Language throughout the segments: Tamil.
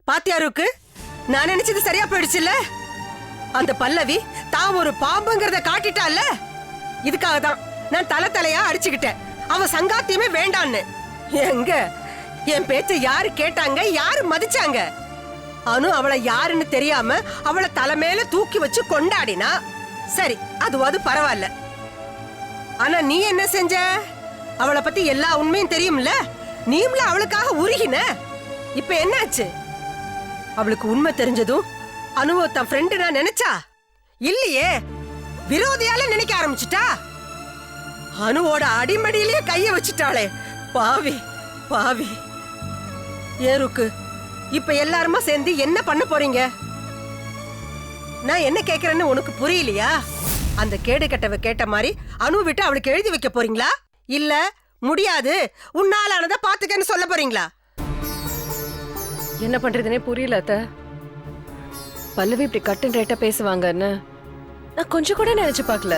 பாத்தியாருக்கு நான் நினைச்சது சரியா போயிடுச்சுல்ல. அந்த பல்லவி தான் ஒரு பாம்புங்கிறத காட்டிட்டால. இதுக்காக தான் நான் தலையா அடிச்சுக்கிட்டேன். அவ சங்காத்தியமே வேண்டான்னு. எங்க என் பேச்ச யாரு கேட்டாங்க, யாரு மதிச்சாங்க? அனு அவளை யாருன்னு தெரியாம அவளை தலைமையில தூக்கி வச்சு கொண்டாடினா சரி, அது பரவாயில்ல. ஆனா நீ என்ன செஞ்ச? அவளை பத்தி எல்லா உண்மையும் தெரியும்ல, நீம்ல அவளுக்காக உருகின. இப்ப என்னாச்சு? அவளுக்கு உண்மை தெரிஞ்சதும் அனுவ தன் ஃப்ரெண்டு நான் நினைச்சா இல்லையே, விரோதியால நினைக்க ஆரம்பிச்சுட்டா. அனுவோட அடிமடியிலேயே கைய வச்சுட்டாளே. பாவி பாவி. ஏருக்கு இப்ப எல்லாருமா சேர்ந்து என்ன பண்ண போறீங்க? நான் என்ன கேக்குறேன்னு உனக்கு புரியலையா? அந்த கேடு கட்டவ கேட்ட மாதிரி அனு விட்டு அவளுக்கு எழுதி வைக்க போறீங்களா? இல்ல முடியாது உன்னாலானத பாத்துக்கன்னு சொல்ல போறீங்களா? என்ன பண்றதுனே புரியல அத்த. பல்லவி இப்படி கட்டன் ரேட்டா பேசுவாங்கன்னு நான் கொஞ்சம் கூட நினைச்சு பார்க்கல.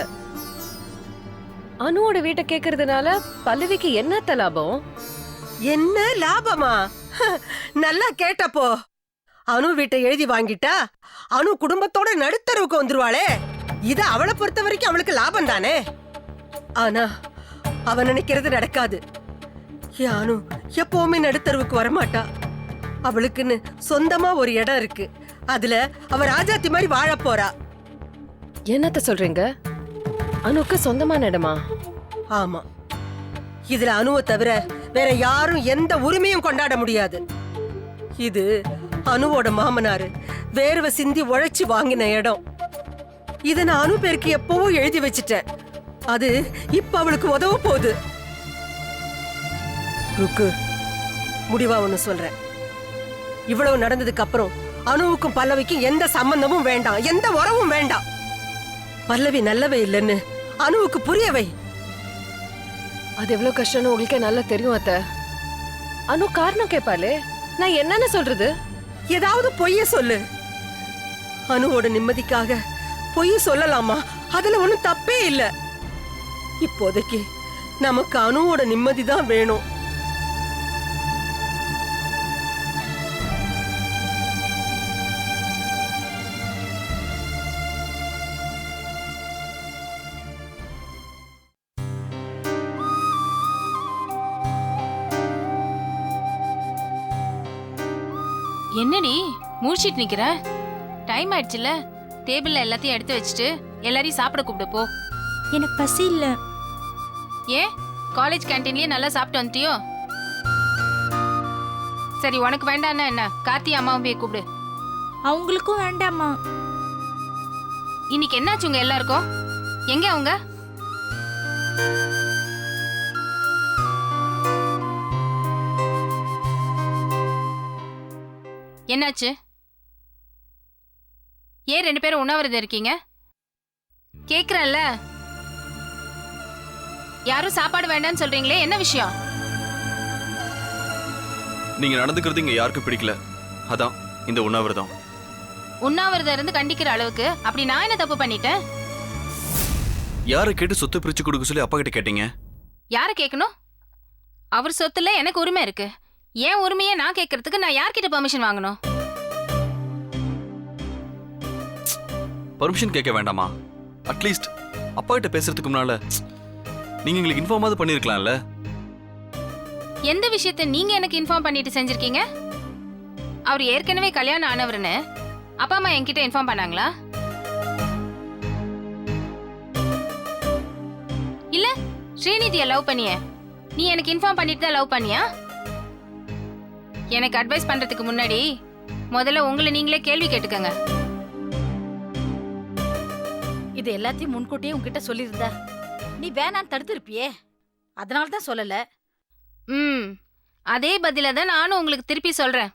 அனுவோட வீட்டை கேக்குறதுனால பல்லவிக்கு என்னத்த லாபம்? என்ன லாபமா? நல்லா கேட்டப்போ. அனு வீட்டை எழுதி வாங்கிட்டா அனு குடும்பத்தோட நடுத்தரவுக்கு வந்துருவாளே. இது அவளை பொறுத்த வரைக்கும் அவளுக்கு லாபம் தானே. ஆனா அவ நினைக்கிறது நடக்காது. அனு எப்பவுமே நடுத்தரவுக்கு வரமாட்டா. அவளுக்குன்னு சொந்தமா ஒரு இடம் இருக்கு. அதுல அவ ராஜாத்தி மாதிரி வாழ போறா. என்னத்த சொல்றீங்க? அனுக்கு சொந்தமான இடமா? ஆமா. இதுல அனுவை தவிர வேற யாரும் எந்த உரிமையும் கொண்டாட முடியாது. இது அனுவோட மாமனாரு வேர்வை சிந்தி உழைச்சி வாங்கின இடம். இத நான் அனு பேருக்கு எப்பவோ எழுதி வச்சிட்டேன். அது இப்ப அவளுக்கு உதவ போகுது. ருக்கு, முடிவா ஒண்ணு சொல்றேன். இவ்வளவு நடந்ததுக்கு அப்புறம் அனுவுக்கும் பல்லவிக்கும் எந்த சம்பந்தமும் வேண்டாம், எந்த உறவும் வேண்டாம். பல்லவி நல்லவே இல்லைன்னு அனுவுக்கு புரியவை. அது எவ்வளவு கஷ்டம்னு உங்களுக்கே நல்லா தெரியும் அத்த. அனு காரணம் கேட்பாளே, நான் என்னன்னு சொல்றது? ஏதாவது பொய்ய சொல்லு. அனுவோட நிம்மதிக்காக பொய் சொல்லலாமா? அதுல ஒண்ணும் தப்பே இல்ல. இப்போதைக்கு நமக்கு அனுவோட நிம்மதிதான் வேணும். என்னடி மூழ்கிட்டு நிக்கிற? டைம் ஆயிடுச்சுல. டேபிள்ல எல்லாத்தையும் எடுத்து வச்சுட்டு எல்லாரையும் சாப்பிட கூப்பிடு போ. எனக்கு பசி இல்ல. ஏன் காலேஜ் கேண்டீன்லயே நல்லா சாப்பிட்டு வந்துட்டியோ? சரி, உனக்கு வேண்டான்னா என்ன, கார்த்தி அம்மாவும் போய் கூப்பிடு. அவங்களுக்கும் வேண்டாமா? இன்னைக்கு என்னாச்சு உங்க எல்லாருக்கும்? எங்க அவங்க? என்னாச்சு? ஏன் 2 பேரும் உண்ணாவிரதம் இருக்கீங்க? கேக்குறேன்ல. யாரும் சாப்பாடு வேண்டாம்னு சொல்றீங்களே, என்ன விஷயம்? நீங்க நடந்துக்கிறது இங்க யாருக்கும் பிடிக்கல, அதான் இந்த உண்ணாவிரதம். உண்ணாவிரதம் இருந்து கண்டிக்கிற அளவுக்கு அப்படி நான் என்ன தப்பு பண்ணிட்டேன்? யாரை கேட்டு சொத்து பிரிச்சு கொடுக்க சொல்லி அப்பா கிட்ட கேட்டீங்க? யாரை கேட்கணும்? அவர் சொத்துல எனக்கு உரிமை இருக்கு. ஏன் உரிமையை நான் கேட்கறதுக்கு நான் யார்கிட்ட பெர்மிஷன் வாங்கணும்? பர்மிஷன் கேட்க வேண்டாமா? அட்லீஸ்ட் அப்பா கிட்ட பேசுறதுக்கு முன்னால நீங்க எங்களுக்கு இன்ஃபார்மாவது பண்ணிருக்கலாம்ல. எந்த விஷயத்தை நீங்க எனக்கு இன்ஃபார்ம் பண்ணிட்டு செஞ்சிருக்கீங்க? அவர் ஏற்கனவே கல்யாணம் ஆனவர்னு அப்பா அம்மா என்கிட்ட இன்ஃபார்ம் பண்ணாங்களா? இல்ல ஸ்ரீநிதியை லவ் பண்ணிய நீ எனக்கு இன்ஃபார்ம் பண்ணிட்டு தான் லவ் பண்ணியா? எனக்கு அட்வைஸ் பண்றதுக்கு முன்னாடி முதல்ல உங்களை நீங்களே கேள்வி கேட்டுக்கங்க. இது எல்லாத்தையும் முன்கூட்டியே உன்கிட்ட சொல்லியிருந்தா நீ வேணான்னு தடுத்திருப்பியே. அதனால தான் சொல்லல. அதே பதில தான் நானும் உங்களுக்கு திருப்பி சொல்றேன்.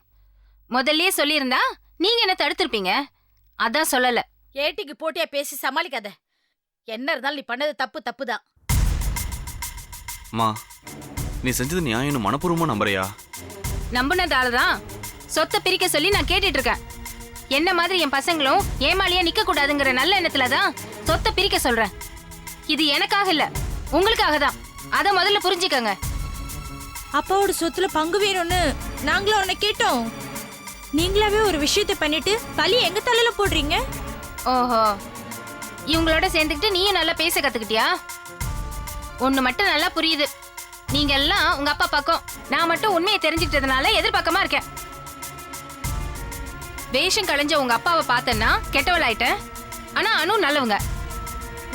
முதல்லயே சொல்லியிருந்தா நீங்க என்ன தடுத்திருப்பீங்க. அதான் சொல்லல. ஏட்டிக்கு போட்டியா பேசி சமாளிக்காத. என்ன இருந்தாலும் நீ பண்ணது தப்பு தான். அம்மா, நீ செஞ்சது நியாயம் மனப்பூர்வமா நம்புறியா? நம்புனதாலதான் சொத்தை பிரிக்க சொல்லி நான் கேட்டுட்டு இருக்கேன். என்ன மாதிரி என் பசங்களும் ஏமாளியா நிக்க கூடாதுங்கிற நல்ல எண்ணத்துலதான் சொத்தை பிரிக்க சொல்றேன். இது எனக்காக இல்ல, உங்களுக்காக தான். அத முதல்ல புரிஞ்சுக்கங்க. அப்பாவோட சொத்துல பங்கு வேணும்னு நாங்களும் அவனை கேட்டோம். நீங்களாவே ஒரு விஷயத்தை பண்ணிட்டு பழி எங்க தலையில போடுறீங்க? ஓஹோ, இவங்களோட சேர்ந்துக்கிட்டு நீயும் நல்லா பேச கத்துக்கிட்டியா? ஒண்ணு மட்டும் நல்லா புரியுது, நீங்க எல்லாம் உங்க அப்பா பக்கம், நான் மட்டும் உண்மையை தெரிஞ்சுக்கிட்டதுனால எதிர்பக்கமா இருக்கேன். வேஷம் களைஞ்ச உங்க அப்பாவை பார்த்தேன்னா கெட்டவளாயிட்டேன். ஆனா அனு நல்லவங்க.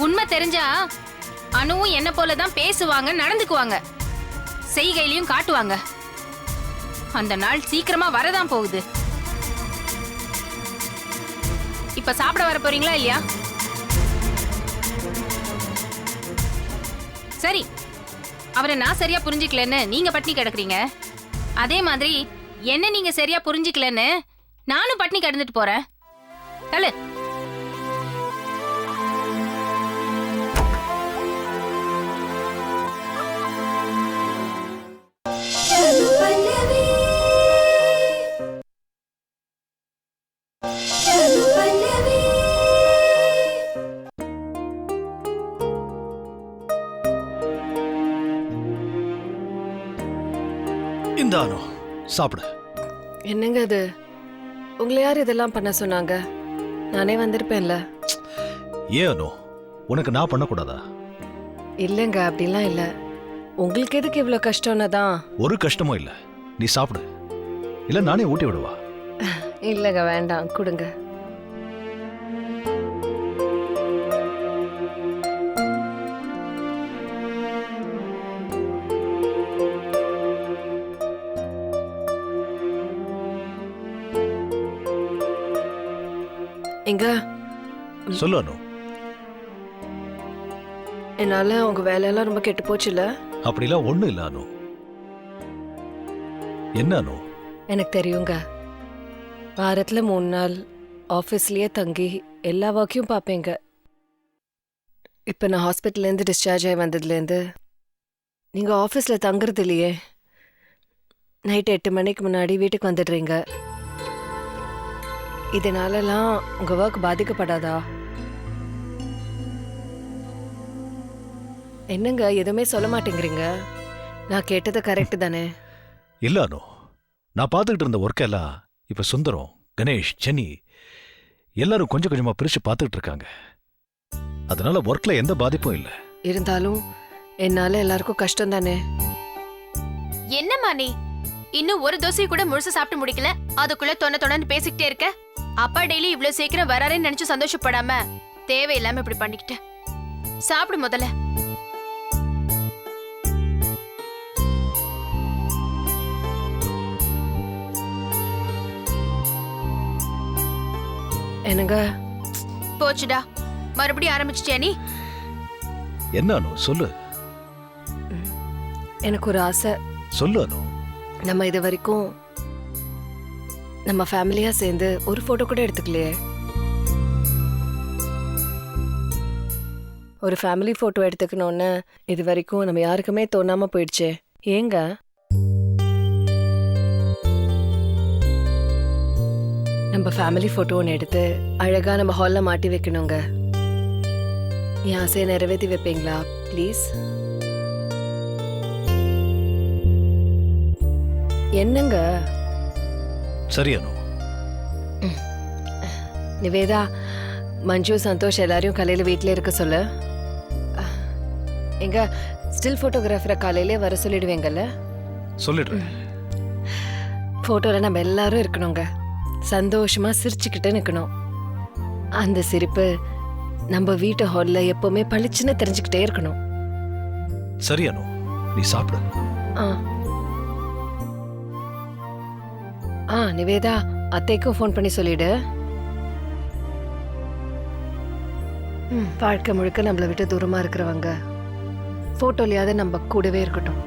உண்மை தெரிஞ்சா அனுவும் என்ன போலதான் பேசுவாங்க, நடந்துக்குவாங்க, செய்கையிலையும் காட்டுவாங்க. அந்த நாள் சீக்கிரமா வரதான் போகுது. இப்ப சாப்பிட வர போறீங்களா இல்லையா? சரி, அவரை நான் சரியா புரிஞ்சுக்கலன்னு நீங்க பட்னி கிடக்குறீங்க. அதே மாதிரி என்ன நீங்க சரியா புரிஞ்சுக்கலன்னு நானும் பட்னி கிடந்துட்டு போறேன். தள்ளு. இந்த அனு சாப்பிடு. என்னங்க அது? உங்களை யார் இதெல்லாம் பண்ண சொன்னாங்க? நானே வந்திருப்பேன்ல. ஏன் அனு, உனக்கு நான் பண்ணக்கூடாதா? இல்லைங்க, அப்படிலாம் இல்லை. உங்களுக்கு எதுக்கு இவ்வளோ கஷ்டம்னு தான். ஒரு கஷ்டமும் இல்ல, நீ சாப்பிடு. இல்ல நானே ஊட்டி விடுவா. இல்லைங்க, வேண்டாம், கொடுங்க. எங்க சொல்லு அனு. என்னால உங்க வேலையெல்லாம் ரொம்ப கெட்டு போச்சுல? அப்படிலாம் ஒண்ணும் இல்ல அனு. என்ன அனு? எனக்கு தெரியுங்க. வாரத்துல 3 நாள் ஆஃபீஸ்லயே தங்கி எல்லா ஒர்க்கையும் பார்ப்பேங்க. இப்போ நான் ஹாஸ்பிட்டல்லேருந்து டிஸ்சார்ஜ் ஆகி வந்ததுலேருந்து நீங்கள் ஆஃபீஸில் தங்குறது இல்லையே. நைட்டு 8 மணிக்கு முன்னாடி வீட்டுக்கு வந்துடுறீங்க. இதனாலலாம் உங்கள் ஒர்க் பாதிக்கப்படாதா? என்னங்க எதுவுமே சொல்ல மாட்டேங்கிறீங்க? நான் கேட்டது கரெக்டு தானே? இல்ல அனு, நான் பார்த்துக்கிட்டு இருந்த ஒர்க்கெல்லாம் இப்ப சுந்தரம், கணேஷ், சென்னி எல்லாரும் கொஞ்சம் கொஞ்சமா பிரிச்சு பார்த்துக்கிட்டு இருக்காங்க. அதனால ஒர்க்ல எந்த பாதிப்பும் இல்ல. இருந்தாலும் என்னால எல்லாருக்கும் கஷ்டம் தானே. என்னம்மா நீ இன்னும் ஒரு தோசையை கூட முழுசா சாப்பிட்டு முடிக்கல, அதுக்குள்ள தொண்ணு பேசிக்கிட்டே இருக்க. அப்பா டெய்லி இவ்ளோ சீக்கிரம் வராருன்னு நினைச்சு சந்தோஷப்படாம தேவையில்லாம இப்படி பண்ணிக்கிட்ட. சாப்பிடு முதல்ல. என்னங்க? போச்சுடா, மறுபடியும் ஆரம்பிச்சிட்டியா நீ? என்ன அனு சொல்லு. எனக்கு ஒரு ஆசை. சொல்லு அனு. நம்ம இது வரைக்கும் நம்ம ஃபேமிலியா சேர்ந்து ஒரு போட்டோ கூட எடுத்துக்கலையே. ஒரு ஃபேமிலி போட்டோ எடுத்துக்கணும்னு இது வரைக்கும் நம்ம யாருக்குமே தோணாம போயிடுச்சே. ஏங்க? நம்ம ஃபேமிலி போட்டோ ஒன்று எடுத்து அழகா நம்ம ஹால்ல மாட்டி வைக்கணுங்க. என் ஆசையை நிறைவேற்றி வைப்பீங்களா ப்ளீஸ்? என்னங்க? சரி அனு. நிவேதா, மஞ்சு, சந்தோஷ் எல்லாரையும் காலையில வீட்டில் இருக்க சொல்லு. எங்க ஸ்டில் போட்டோகிராஃபரை காலையிலே வர சொல்லிடுவேங்கல்ல? சொல்லிடுறேன். போட்டோல நம்ம எல்லாரும் இருக்கணுங்க. சந்தோஷமா சிரிச்சுக்கிட்டு நிக்கணும். அந்த சிரிப்பு நம்ம வீட்டு ஹால்ல எப்பவுமே பளிச்சுன்னு தெரிஞ்சுக்கிட்டே இருக்கணும். சரி அனு, நீ சாப்பிடு. நிவேதா, அத்தைக்கும் ஃபோன் பண்ணி சொல்லிடு. வாழ்க்கை முழுக்க நம்மளை விட்டு தூரமா இருக்கிறவங்க போட்டோலையாவது நம்ம கூடவே இருக்கட்டும்.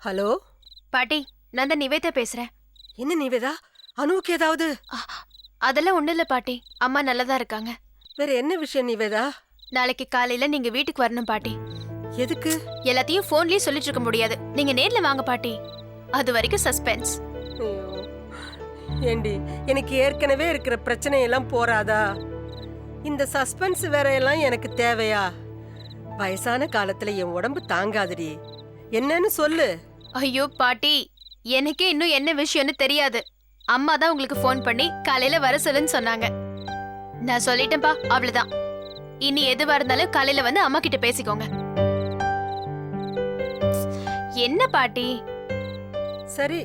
ஹலோ பாட்டி, நான் தான் நிவேதா பேசுறேன். என்ன நிவேதா, அனுவுக்கு ஏதாவது? அதெல்லாம் ஒண்ணும் இல்ல பாட்டி, அம்மா நல்லதா இருக்காங்க. வேற என்ன விஷயம் நிவேதா? நாளைக்கு காலையில நீங்க வீட்டுக்கு வரணும் பாட்டி. எதுக்கு? எல்லாத்தையும் போன்லயே சொல்லிட்டு இருக்க முடியாது, நீங்க நேர்ல வாங்க பாட்டி. அது வரைக்கும் சஸ்பென்ஸ். ஐயோ, ஏண்டி எனக்கு ஏற்கனவே இருக்கிற பிரச்சனை எல்லாம் போறாதா? இந்த சஸ்பென்ஸ் வேற எல்லாம் எனக்கு தேவையா? வயசான காலத்துல என் உடம்பு தாங்காதுடி. என்னன்னு சொல்லு. ஐயோ பாட்டி, எனக்கே இன்னும் என்ன விஷயம்னு தெரியாது. அம்மா தான் உங்களுக்கு ஃபோன் பண்ணி காலையில வர சொல்லுன்னு சொன்னாங்க. நான் சொல்லிட்டேன்பா, அவ்வளவுதான். இனி எதுவா இருந்தாலும் காலையில வந்து அம்மா கிட்ட பேசிக்கோங்க. என்ன பாட்டி? சரி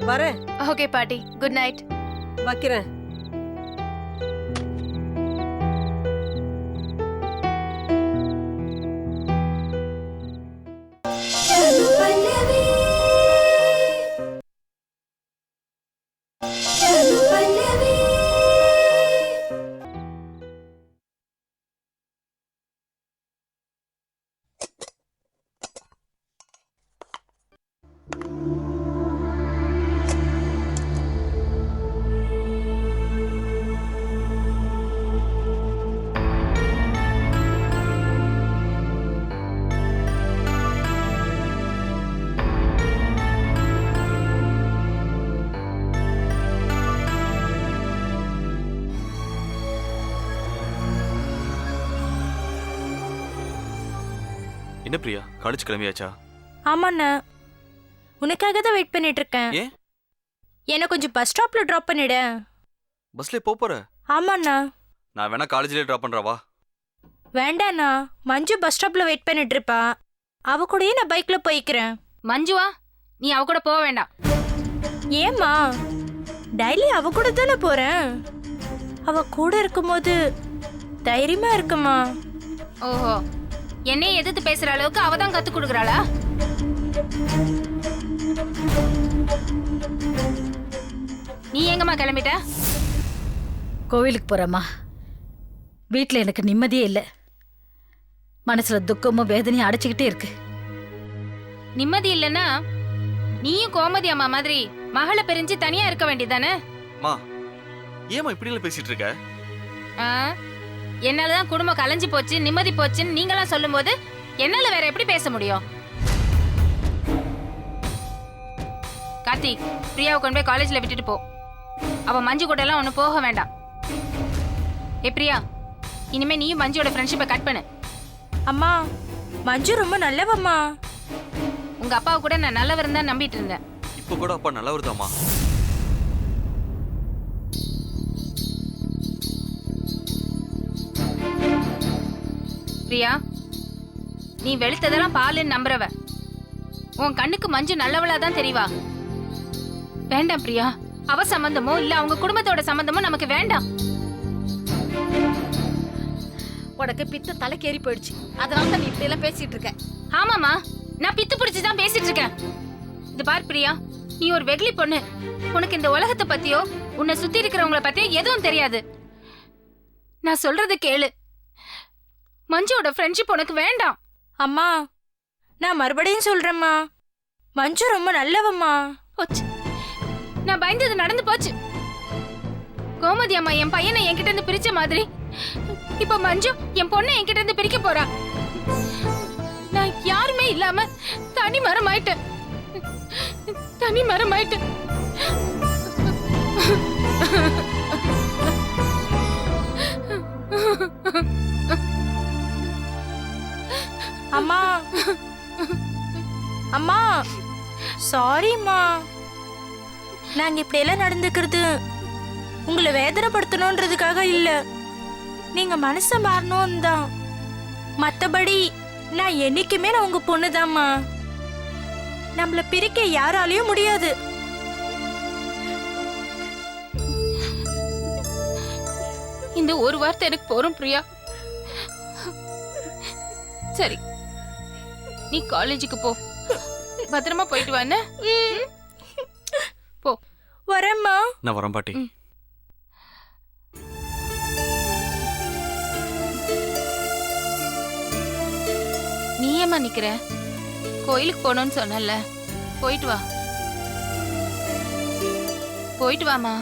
வரேன். ஓகே பாட்டி, குட் நைட். வைக்கிறேன். என்ன பிரியா, காலேஜ் கிளம்பியாச்சா? ஆமாண்ணா, உனக்காக தான் வெயிட் பண்ணிட்டு இருக்கேன். ஏன்? என்ன கொஞ்சம் பஸ் ஸ்டாப்ல டிராப் பண்ணிடு. பஸ்ல போற? ஆமாண்ணா. நான் வேணா காலேஜ்லயே டிராப் பண்றவா? வேண்டாண்ணா, மஞ்சு பஸ் ஸ்டாப்ல வெயிட் பண்ணிட்டு இருப்பா. அவ கூடயே நான் பைக்ல போய்க்கிறேன். மஞ்சுவா, நீ அவ கூட போக வேண்டாம். ஏம்மா, டெய்லி அவ கூட தானே போறேன். அவ கூட இருக்கும்போது தைரியமா இருக்குமா. ஓஹோ, என்னைய எதிர்த்து பேசுற அளவுக்கு அவ தான் கத்து கொடுக்கறாளா? நீ எங்கம்மா கிளம்பிட்ட? கோவிலுக்கு போறேம்மா. வீட்டில் எனக்கு நிம்மதியே இல்லை. மனசுல துக்கமும் வேதனையும் அடைச்சிக்கிட்டே இருக்கு. நிம்மதி இல்லைன்னா நீயும் கோமதி அம்மா மாதிரி மகளை பிரிஞ்சு தனியா இருக்க வேண்டியதானே? மா, ஏமா இப்படி எல்லாம் பேசிட்டு இருக்க? என்னாலதான் குடும்பம் கலைஞ்சு போச்சு, நிம்மதி போச்சுன்னு நீங்களாம் சொல்லும் போது என்னால வேற எப்படி பேச முடியும்? கார்த்திக், பிரியாவை கொண்டு போய் காலேஜ்ல விட்டுட்டு போ. அவ மஞ்சு கூட எல்லாம் ஒண்ணு போக வேண்டாம். ஏ பிரியா, இனிமே நீயும் மஞ்சுவோட ஃப்ரெண்ட்ஷிப்பை கட் பண்ணு. அம்மா, மஞ்சு ரொம்ப நல்லவம்மா. உங்க அப்பாவை கூட நான் நல்லவர் தான் நம்பிட்டு இருந்தேன். இப்ப கூட அப்பா நல்லவர்தாம்மா. பிரியா, நீ வெளுத்ததெல்லாம் பாலுன்னு நம்புறவ. உன் கண்ணுக்கு மஞ்சு நல்லவளா தான் தெரியவா? வேண்டாம் பிரியா, அவ சம்பந்தமோ இல்ல அவங்க குடும்பத்தோட சம்பந்தமோ நமக்கு வேண்டாம். உனக்கு பித்த தலைக்கேறி போயிடுச்சு, அதனால தான் நீ இப்படி எல்லாம் பேசிட்டு இருக்க. ஆமாமா, நான் பித்து பிடிச்சுதான் பேசிட்டு இருக்கேன். இது பார் பிரியா, நீ ஒரு வெகுளி பொண்ணு. உனக்கு இந்த உலகத்தை பத்தியோ உன்னை சுத்தி இருக்கிறவங்கள பத்தியோ எதுவும் தெரியாது. நான் சொல்றது கேளு. மஞ்சுவோட ஃப்ரெண்ட்ஷிப் உனக்கு வேண்டாம். அம்மா, நான் மறுபடியும் சொல்றேம்மா, மஞ்சு ரொம்ப நல்லவம்மா. போச்சு, நான் பயந்தது நடந்து போச்சு. கோமதி அம்மா என் பையனை என்கிட்ட இருந்து பிரிச்ச மாதிரி இப்ப மஞ்சு என் பொண்ணை என்கிட்ட இருந்து பிரிக்க போறா. நான் யாருமே இல்லாம தனி மரம் ஆயிட்டேன். தனி மரம் ஆயிட்டேன். அம்மா, அம்மா, சாரிம்மா. நாங்க இப்படி எல்லாம் நடந்துக்கிறது உங்களை வேதனைப்படுத்தணும்ன்றதுக்காக இல்ல, நீங்க மனச மாறணும் தான். மத்தபடி நான் என்னைக்குமே நான் உங்க பொண்ணுதாம்மா. நம்மள பிரிக்க யாராலையும் முடியாது. இந்த ஒரு வார்த்தை எனக்கு போறோம் பிரியா. சரி, நீ காலேஜுக்கு போ, பத்திரமா போயிட்டு வானே. போ. வரேம்மா. நான் வரேன் பாட்டி. நீ ஏமா நிக்கிற? கோயிலுக்கு போகணும்னு சொன்னல, போயிட்டு வா போயிட்டு வாமா